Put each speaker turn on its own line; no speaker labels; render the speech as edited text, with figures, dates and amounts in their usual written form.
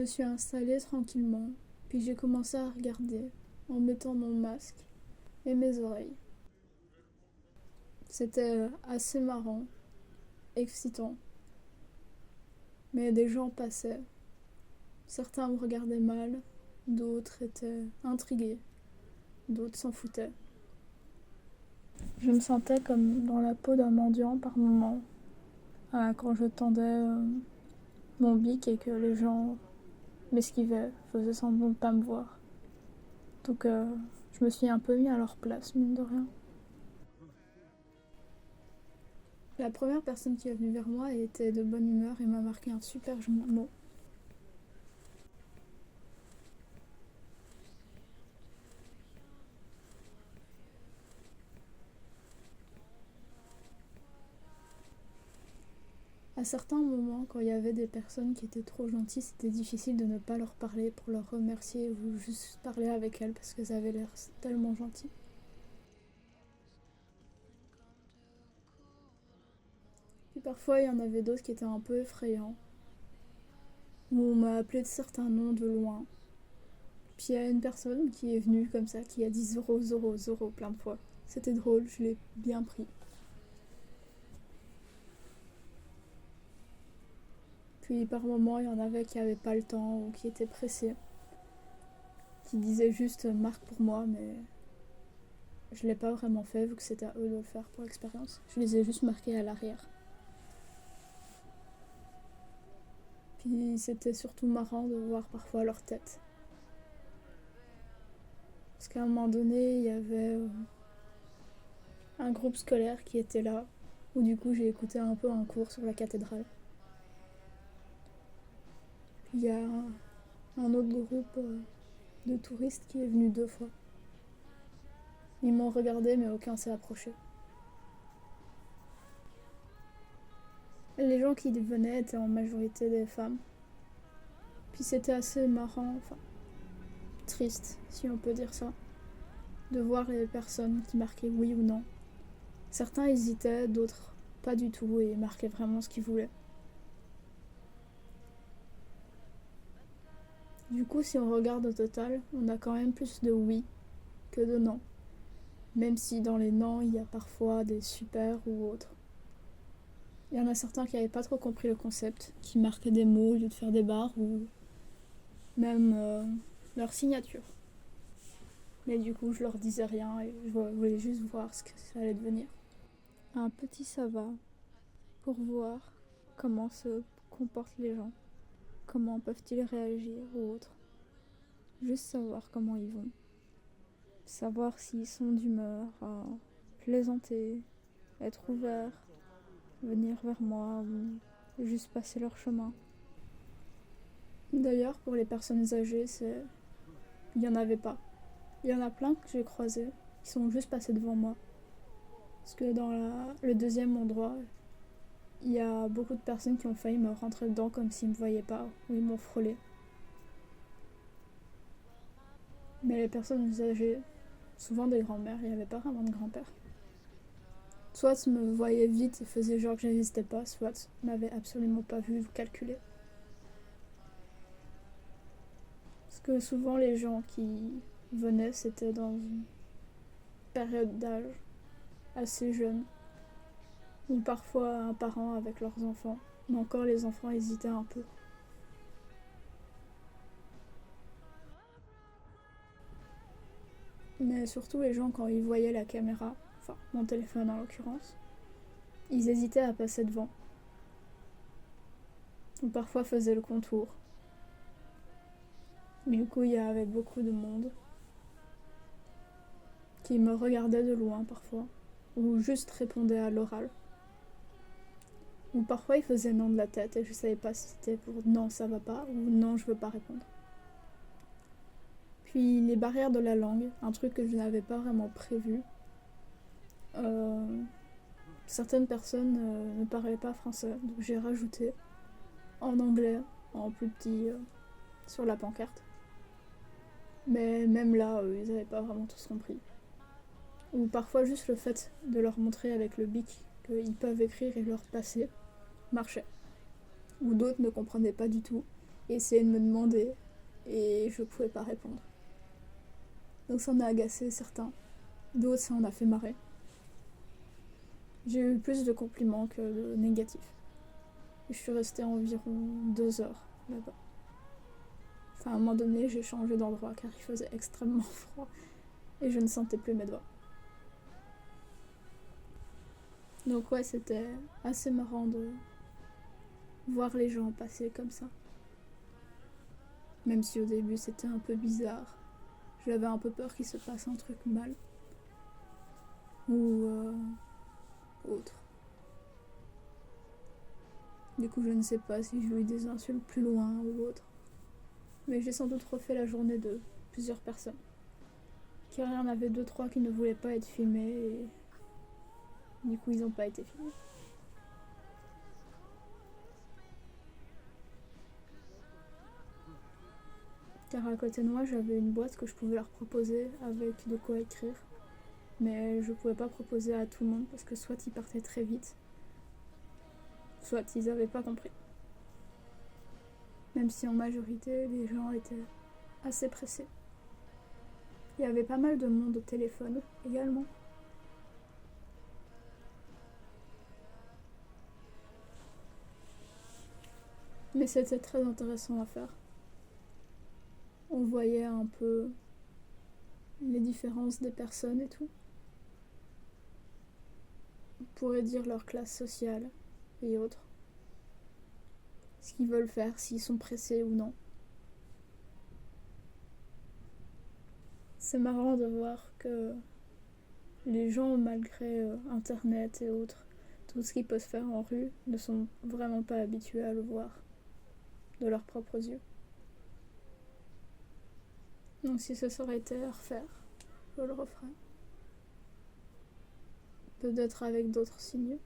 me suis installée tranquillement, puis j'ai commencé à regarder en mettant mon masque et mes oreilles. C'était assez marrant, excitant, mais des gens passaient. Certains me regardaient mal, d'autres étaient intrigués, d'autres s'en foutaient. Je me sentais comme dans la peau d'un mendiant par moments, quand je tendais mon bic et que les gens m'esquivaient, faisaient semblant de pas me voir. Donc je me suis un peu mis à leur place, mine de rien. La première personne qui est venue vers moi était de bonne humeur et m'a marqué un super mot. À certains moments, quand il y avait des personnes qui étaient trop gentilles, c'était difficile de ne pas leur parler pour leur remercier ou juste parler avec elles parce qu'elles avaient l'air tellement gentilles. Puis parfois, il y en avait d'autres qui étaient un peu effrayants, où on m'a appelé de certains noms de loin. Puis il y a une personne qui est venue comme ça, qui a dit Zoro, Zoro, Zoro plein de fois. C'était drôle, je l'ai bien pris. Puis par moments, il y en avait qui n'avaient pas le temps ou qui étaient pressés, qui disaient juste marque pour moi, mais je l'ai pas vraiment fait vu que c'était à eux de le faire pour l'expérience. Je les ai juste marqués à l'arrière. Puis c'était surtout marrant de voir parfois leur tête. Parce qu'à un moment donné, il y avait un groupe scolaire qui était là, où du coup j'ai écouté un peu un cours sur la cathédrale. Puis il y a un autre groupe de touristes qui est venu 2 fois. Ils m'ont regardé mais aucun s'est approché. Les gens qui venaient étaient en majorité des femmes. Puis c'était assez marrant, enfin triste si on peut dire ça, de voir les personnes qui marquaient oui ou non. Certains hésitaient, d'autres pas du tout et marquaient vraiment ce qu'ils voulaient. Du coup, si on regarde au total, on a quand même plus de oui que de non. Même si dans les non, il y a parfois des super ou autres. Il y en a certains qui n'avaient pas trop compris le concept, qui marquaient des mots au lieu de faire des barres ou même leur signature. Mais du coup, je leur disais rien et je voulais juste voir ce que ça allait devenir. Un petit ça va pour voir comment se comportent les gens, comment peuvent-ils réagir ou autre. Juste savoir comment ils vont. Savoir s'ils sont d'humeur à plaisanter, être ouverts, venir vers moi ou juste passer leur chemin. D'ailleurs, pour les personnes âgées, il n'y en avait pas. Il y en a plein que j'ai croisés qui sont juste passés devant moi. Parce que dans le deuxième endroit, il y a beaucoup de personnes qui ont failli me rentrer dedans comme s'ils ne me voyaient pas ou ils m'ont frôlé. Mais les personnes âgées, souvent des grands-mères, il n'y avait pas vraiment de grand-père. Soit me voyaient vite et faisaient genre que j'existais pas, soit m'avaient absolument pas vu ou calculé. Parce que souvent les gens qui venaient, c'était dans une période d'âge assez jeune, ou parfois un parent avec leurs enfants, mais encore les enfants hésitaient un peu. Mais surtout les gens quand ils voyaient la caméra, enfin mon téléphone en l'occurrence, ils hésitaient à passer devant. Ou parfois faisaient le contour. Du coup il y avait beaucoup de monde qui me regardait de loin parfois, ou juste répondait à l'oral. Ou parfois ils faisaient non de la tête et je savais pas si c'était pour non ça va pas ou non je veux pas répondre. Puis les barrières de la langue, un truc que je n'avais pas vraiment prévu. Certaines personnes ne parlaient pas français, donc j'ai rajouté en anglais, en plus petit sur la pancarte. Mais même là, ils n'avaient pas vraiment tous compris. Ou parfois juste le fait de leur montrer avec le bic qu'ils peuvent écrire et leur passer marchait. Ou d'autres ne comprenaient pas du tout et essayaient de me demander et je pouvais pas répondre. Donc ça en a agacé certains, d'autres ça en a fait marrer. J'ai eu plus de compliments que de négatifs. Et je suis restée environ 2 heures là-bas. Enfin, à un moment donné, j'ai changé d'endroit car il faisait extrêmement froid et je ne sentais plus mes doigts. Donc ouais, c'était assez marrant de voir les gens passer comme ça. Même si au début c'était un peu bizarre. J'avais un peu peur qu'il se passe un truc mal. Ou autre. Du coup, je ne sais pas si j'ai eu des insultes plus loin ou autre. Mais j'ai sans doute refait la journée de plusieurs personnes. Car il y en avait 2-3 qui ne voulaient pas être filmés et du coup ils n'ont pas été filmés. Car à côté de moi j'avais une boîte que je pouvais leur proposer avec de quoi écrire. Mais je pouvais pas proposer à tout le monde parce que soit ils partaient très vite, soit ils avaient pas compris. Même si en majorité les gens étaient assez pressés. Il y avait pas mal de monde au téléphone également. Mais c'était très intéressant à faire. On voyait un peu les différences des personnes et tout. On pourrait dire leur classe sociale et autres. Ce qu'ils veulent faire, s'ils sont pressés ou non. C'est marrant de voir que les gens, malgré Internet et autres, tout ce qui peut se faire en rue, ne sont vraiment pas habitués à le voir de leurs propres yeux. Donc si ce serait été à refaire, je le referais. Peut-être avec d'autres signes.